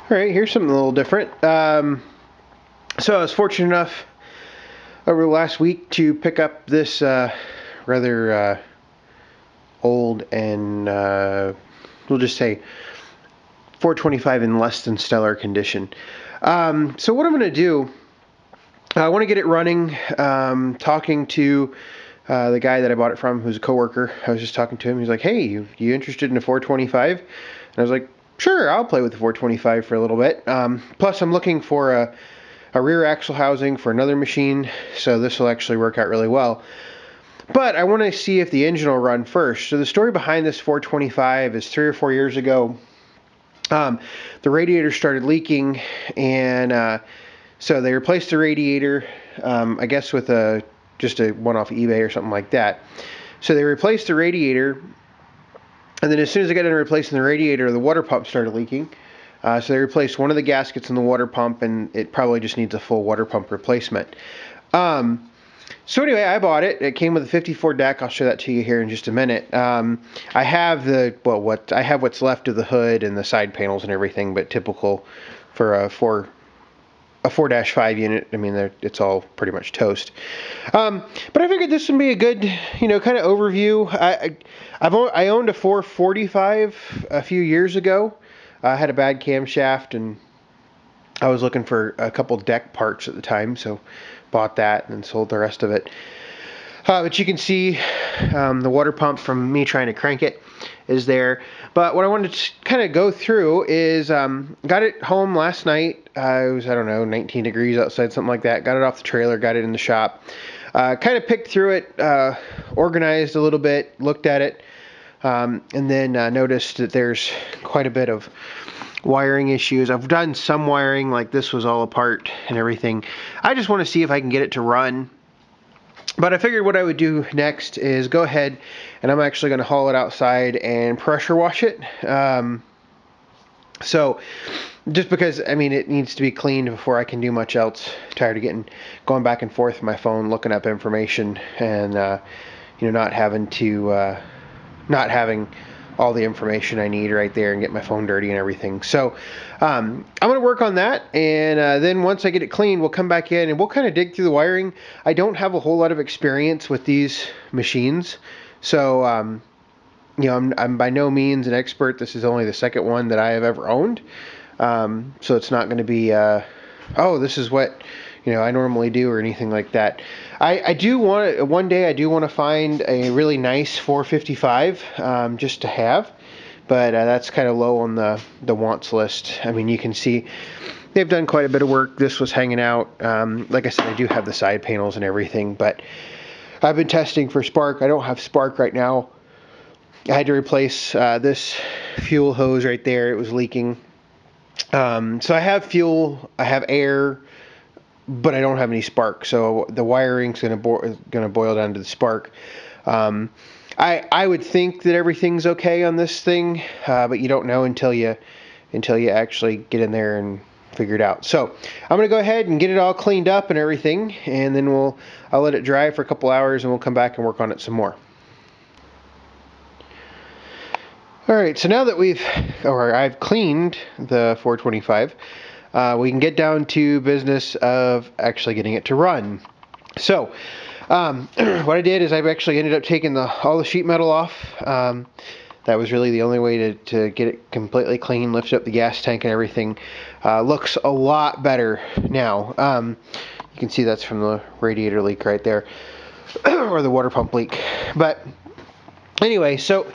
All right, here's something a little different. So I was fortunate enough over the last week to pick up this rather old and we'll just say 425 in less than stellar condition. So what I'm going to do, I want to get it running. Talking to the guy that I bought it from, who's a coworker. I was just talking to him. He's like, "Hey, you interested in a 425?" And I was like, "Sure, I'll play with the 425 for a little bit." Plus, I'm looking for a rear axle housing for another machine, so this will actually work out really well. But I want to see if the engine will run first. So the story behind this 425 is 3 or 4 years ago, the radiator started leaking, and so they replaced the radiator, I guess with just a one off eBay or something like that. So they replaced the radiator, and then as soon as they got done replacing the radiator, the water pump started leaking. So they replaced one of the gaskets in the water pump, and it probably just needs a full water pump replacement. So anyway, I bought it. It came with a 54 deck. I'll show that to you here in just a minute. I have what's left of the hood and the side panels and everything, but typical for a 4-5 unit. I mean, it's all pretty much toast. But I figured this would be a good, kind of overview. I owned a 445 a few years ago. I had a bad camshaft, and I was looking for a couple deck parts at the time, so bought that and sold the rest of it. But you can see the water pump from me trying to crank it is there. But what I wanted to kind of go through is got it home last night. It was, 19 degrees outside, something like that. Got it off the trailer, got it in the shop. Kind of picked through it, organized a little bit, looked at it, and then noticed that there's quite a bit of wiring issues. I've done some wiring, like this was all apart and everything. I just want to see if I can get it to run. But I figured what I would do next is go ahead, and I'm actually going to haul it outside and pressure wash it. So just because, it needs to be cleaned before I can do much else. I'm tired of going back and forth with my phone, looking up information, and not having all the information I need right there and get my phone dirty and everything. So I'm going to work on that, and then once I get it clean, we'll come back in and we'll kind of dig through the wiring. I don't have a whole lot of experience with these machines, so I'm by no means an expert. This is only the second one that I have ever owned, so it's not going to be this is what I normally do or anything like that. I do want one day. I do want to find a really nice 455 just to have, but that's kind of low on the wants list. You can see they've done quite a bit of work. This was hanging out. Like I said, I do have the side panels and everything, but I've been testing for spark. I don't have spark right now. I had to replace this fuel hose right there. It was leaking. So I have fuel. I have air, but I don't have any spark, so the wiring's going to boil down to the spark. I would think that everything's okay on this thing, but you don't know until you actually get in there and figure it out. So I'm going to go ahead and get it all cleaned up and everything, and then I'll let it dry for a couple hours, and we'll come back and work on it some more. All right, so now that I've cleaned the 425. We can get down to business of actually getting it to run. So what I did is I've actually ended up taking all the sheet metal off. That was really the only way to get it completely clean, lift up the gas tank and everything. Looks a lot better now. You can see that's from the radiator leak right there, or the water pump leak. But anyway, so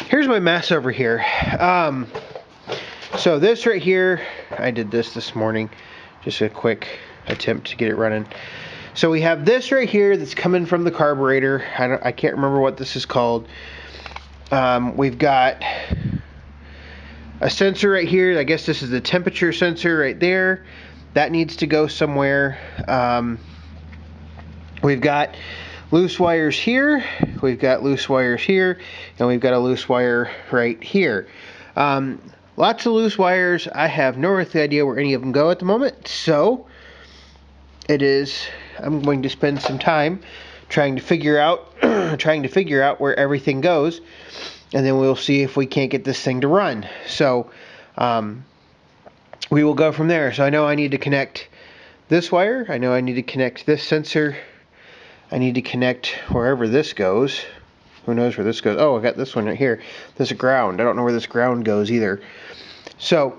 here's my mess over here. So this right here, I did this morning, just a quick attempt to get it running. So we have this right here that's coming from the carburetor. I can't remember what this is called. We've got a sensor right here. I guess this is the temperature sensor right there. That needs to go somewhere. We've got loose wires here. We've got loose wires here, and we've got a loose wire right here. Lots of loose wires. I have no earthly idea where any of them go at the moment, so I'm going to spend some time trying to figure out where everything goes, and then we'll see if we can't get this thing to run. So we will go from there. So I know I need to connect this wire. I know I need to connect this sensor. I need to connect wherever this goes. Who knows where this goes? Oh, I got this one right here. This is ground. I don't know where this ground goes either. So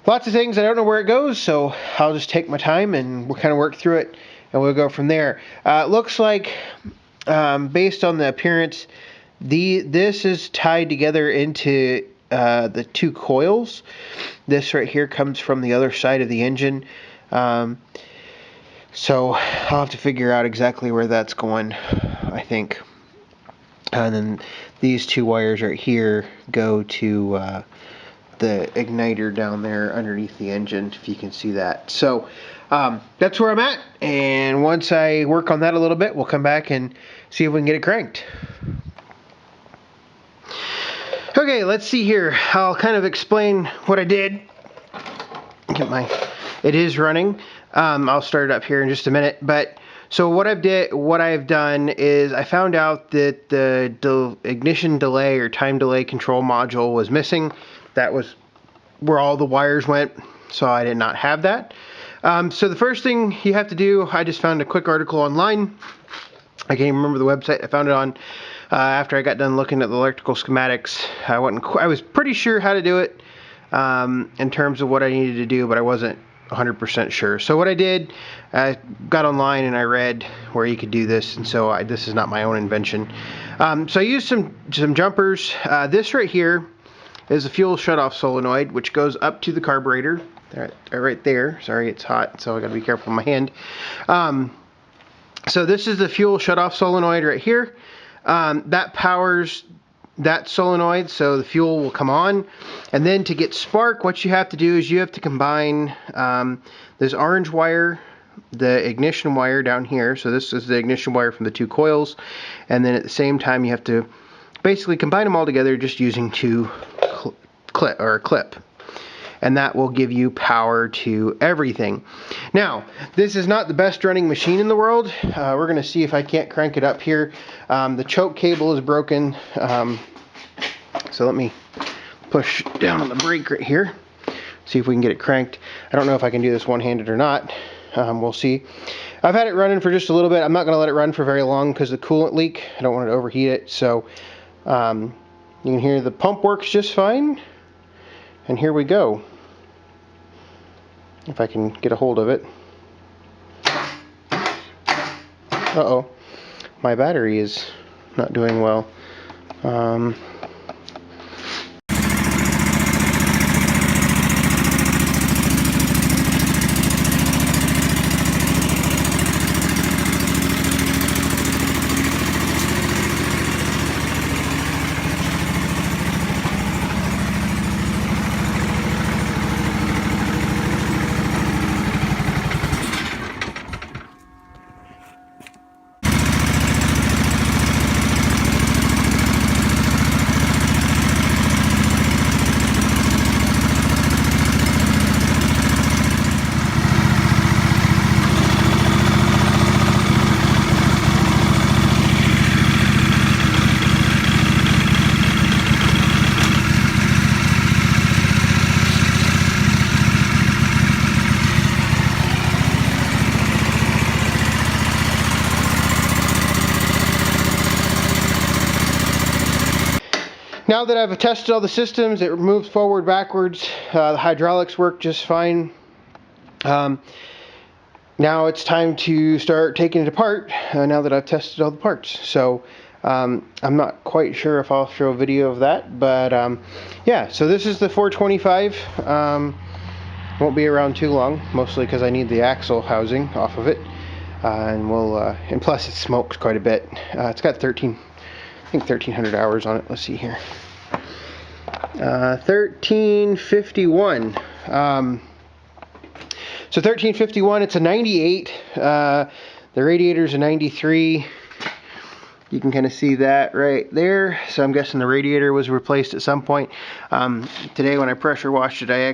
lots of things. I don't know where it goes, so I'll just take my time and we'll kind of work through it, and we'll go from there. It looks like, based on the appearance, this is tied together into the two coils. This right here comes from the other side of the engine. So I'll have to figure out exactly where that's going, I think. And then these two wires right here go to the igniter down there underneath the engine, if you can see that. So that's where I'm at, and once I work on that a little bit, we'll come back and see if we can get it cranked. Okay, let's see here. I'll kind of explain what I did. It is running. I'll start it up here in just a minute. But so what I've done is I found out that the ignition delay or time delay control module was missing. That was where all the wires went, so I did not have that. So the first thing you have to do, I just found a quick article online. I can't even remember the website. I found it on after I got done looking at the electrical schematics. I was pretty sure how to do it in terms of what I needed to do, but I wasn't 100% sure. So what I did, I got online and I read where you could do this, and so this is not my own invention. So I used some jumpers. This right here is a fuel shutoff solenoid, which goes up to the carburetor. Right there. Sorry, it's hot, so I got to be careful with my hand. So this is the fuel shutoff solenoid right here. That powers that solenoid, so the fuel will come on. And then to get spark, what you have to do is you have to combine this orange wire, the ignition wire down here. So this is the ignition wire from the two coils. And then at the same time, you have to basically combine them all together just using two clip. And that will give you power to everything. Now, this is not the best running machine in the world. We're going to see if I can't crank it up here. The choke cable is broken. So let me push down on the brake right here. See if we can get it cranked. I don't know if I can do this one-handed or not. We'll see. I've had it running for just a little bit. I'm not going to let it run for very long because of the coolant leak. I don't want it to overheat it. So you can hear the pump works just fine. And here we go. If I can get a hold of it. Uh-oh. My battery is not doing well. Now that I've tested all the systems, it moves forward, backwards. The hydraulics work just fine. Now it's time to start taking it apart, now that I've tested all the parts. So I'm not quite sure if I'll show a video of that, but yeah, so this is the 425. Won't be around too long, mostly because I need the axle housing off of it. And plus it smokes quite a bit. It's got 1,300 hours on it. Let's see here. 1351. So 1351, it's a 98. The radiator's a 93. You can kind of see that right there. So I'm guessing the radiator was replaced at some point. Today when I pressure washed it, I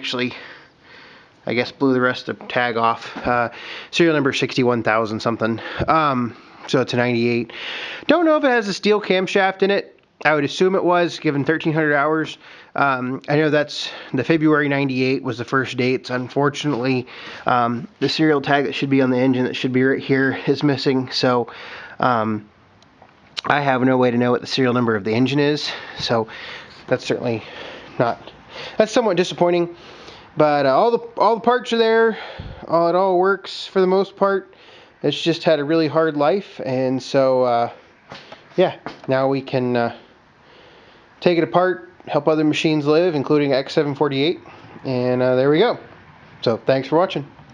guess blew the rest of the tag off. Serial number 61,000 something. So it's a 98. Don't know if it has a steel camshaft in it. I would assume it was, given 1,300 hours. I know that's the February 98 was the first date. Unfortunately, the serial tag that should be on the engine that should be right here is missing. So I have no way to know what the serial number of the engine is. So that's certainly not. That's somewhat disappointing. But all the parts are there. It all works for the most part. It's just had a really hard life, and so yeah, now we can take it apart, help other machines live, including X748, and there we go. So thanks for watching.